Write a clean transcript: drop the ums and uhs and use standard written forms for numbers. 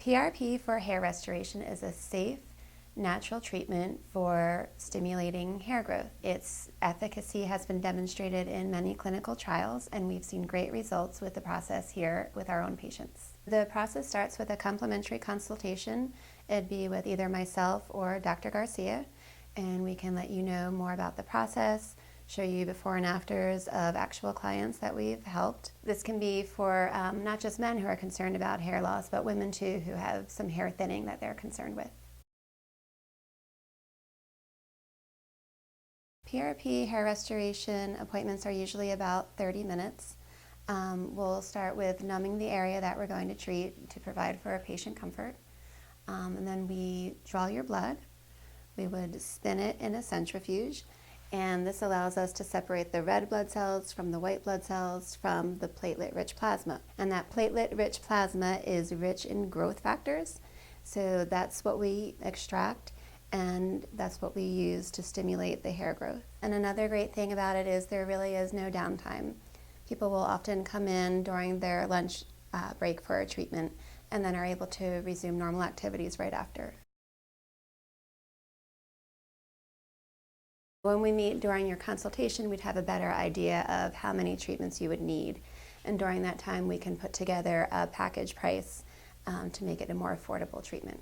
PRP for hair restoration is a safe, natural treatment for stimulating hair growth. Its efficacy has been demonstrated in many clinical trials, and we've seen great results with the process here with our own patients. The process starts with a complimentary consultation. It'd be with either myself or Dr. Garcia, and we can let you know more about the process, show you before and afters of actual clients that we've helped. This can be for not just men who are concerned about hair loss, but women too who have some hair thinning that they're concerned with. PRP hair restoration appointments are usually about 30 minutes. We'll start with numbing the area that we're going to treat to provide for patient comfort. And then we draw your blood. We would spin it in a centrifuge, and this allows us to separate the red blood cells from the white blood cells from the platelet-rich plasma. And that platelet-rich plasma is rich in growth factors, so that's what we extract, and that's what we use to stimulate the hair growth. And another great thing about it is there really is no downtime. People will often come in during their lunch break for a treatment and then are able to resume normal activities right after. When we meet during your consultation, we'd have a better idea of how many treatments you would need. And during that time, we can put together a package price to make it a more affordable treatment.